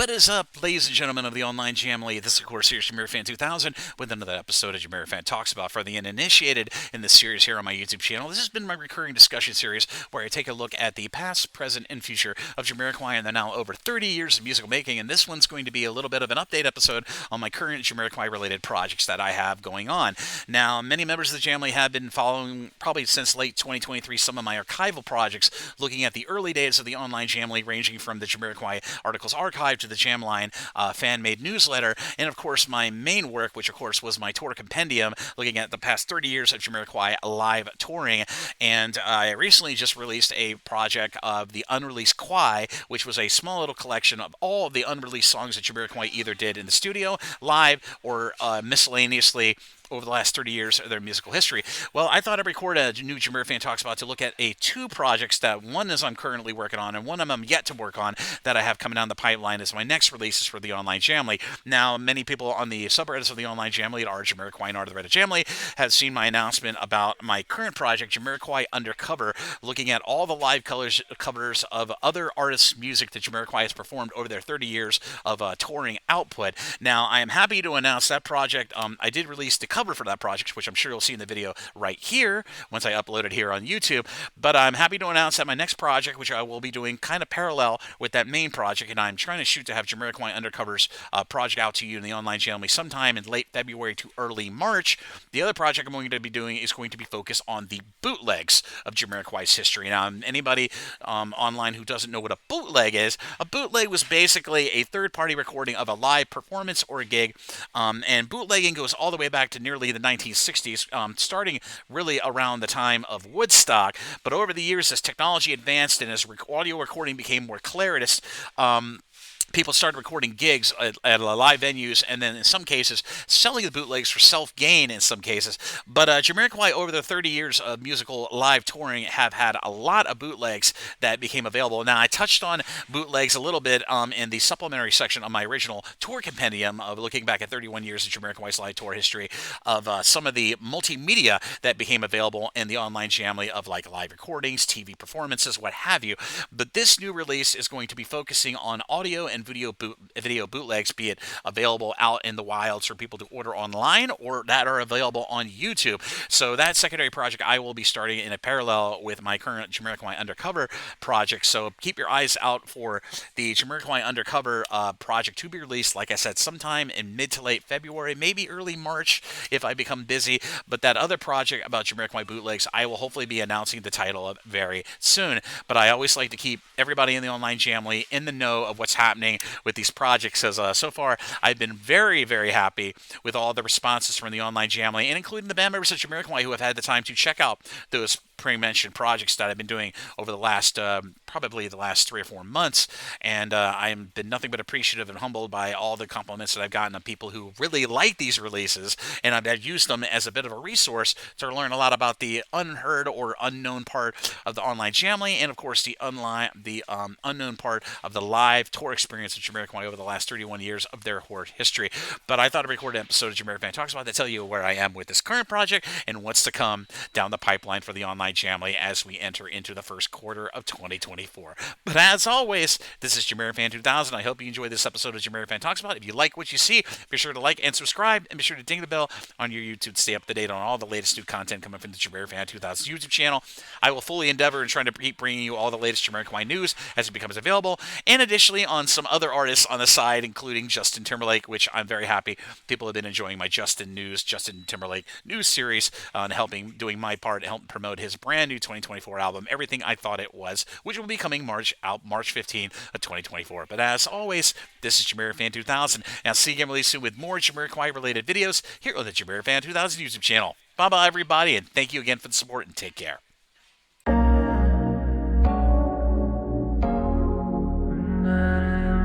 What is up, ladies and gentlemen of the online Jamily? This, of course, here's JamiroFan 2000 with another episode of JamiroFan Talks About for the uninitiated in this series here on my YouTube channel. This has been my recurring discussion series where I take a look at the past, present, and future of Jamiroquai and the now over 30 years of musical making. And this one's going to be a little bit of an update episode on my current Jamiroquai-related projects that I have going on. Now, many members of the Jamily have been following, probably since late 2023, some of my archival projects, looking at the early days of the online Jamily, ranging from the Jamiroquai Articles Archive to the Jamline fan-made newsletter, and of course my main work, which of course was my tour compendium, looking at the past 30 years of Jamiroquai live touring. And I recently just released a project of the unreleased Quai, which was a small little collection of all of the unreleased songs that Jamiroquai either did in the studio, live, or miscellaneously over the last 30 years of their musical history. Well, I thought I'd record a new JamiroFan Talks About to look at two projects that one is I'm currently working on and one of them I'm yet to work on that I have coming down the pipeline as my next releases for the online Jamily. Now, many people on the subreddits of the online Jamily, at r Jamiroquai and r the Reddit Jamily, have seen my announcement about my current project, Jamiroquai Undercover, looking at all the live covers of other artists' music that Jamiroquai has performed over their 30 years of touring output. Now, I am happy to announce that project. I did release the cover for that project, which I'm sure you'll see in the video right here once I upload it here on YouTube. But I'm happy to announce that my next project, which I will be doing kind of parallel with that main project, and I'm trying to shoot to have Jamiroquai Undercover's project out to you in the online channel sometime in late February to early March. The other project I'm going to be doing is going to be focused on the bootlegs of Jamiroquai's history. Now, anybody online who doesn't know what a bootleg is, a bootleg was basically a third-party recording of a live performance or a gig, and bootlegging goes all the way back to nearly the 1960s, starting really around the time of Woodstock. But over the years, as technology advanced and as audio recording became more claritous, people started recording gigs at live venues, and then in some cases selling the bootlegs for self-gain in some cases. But Jamiroquai, over the 30 years of musical live touring, have had a lot of bootlegs that became available. Now, I touched on bootlegs a little bit in the supplementary section of my original tour compendium of looking back at 31 years of Jamiroquai's live tour history of some of the multimedia that became available in the online Jamily of like live recordings, TV performances, what have you. But this new release is going to be focusing on audio and video bootlegs, be it available out in the wilds for people to order online or that are available on YouTube. So that secondary project I will be starting in a parallel with my current Jamiroquai Undercover project. So keep your eyes out for the Jamiroquai Undercover project to be released, like I said, sometime in mid to late February, maybe early March if I become busy. But that other project about Jamiroquai bootlegs, I will hopefully be announcing the title of very soon. But I always like to keep everybody in the online Jamily in the know of what's happening with these projects, as so far I've been very, very happy with all the responses from the online Jamily, and including the band members of Jamiroquai who have had the time to check out those pre-mentioned projects that I've been doing over the last probably the last 3 or 4 months. And I've been nothing but appreciative and humbled by all the compliments that I've gotten of people who really like these releases, and I've used them as a bit of a resource to learn a lot about the unheard or unknown part of the online Jamily, and of course the unknown part of the live tour experience of Jamiroquai over the last 31 years of their history. But I thought I'd record an episode of JamiroFan Talks About to tell you where I am with this current project and what's to come down the pipeline for the online Jamily as we enter into the first quarter of 2024. But as always, this is JamiroFan 2000. I hope you enjoyed this episode of JamiroFan Talks About. If you like what you see, be sure to like and subscribe, and be sure to ding the bell on your YouTube to stay up to date on all the latest new content coming from the JamiroFan 2000 YouTube channel. I will fully endeavor in trying to keep bringing you all the latest Jamiroquai news as it becomes available, and additionally on some other artists on the side, including Justin Timberlake, which I'm very happy people have been enjoying my Justin Timberlake news series on doing my part to help promote his brand new 2024 album, Everything I Thought It Was, which will be coming March 15th of 2024. But as always, this is JamiroFan 2000, and I'll see you again really soon with more Jamiroquai related videos here on the JamiroFan 2000 YouTube channel. Bye bye everybody, and thank you again for the support, and take care.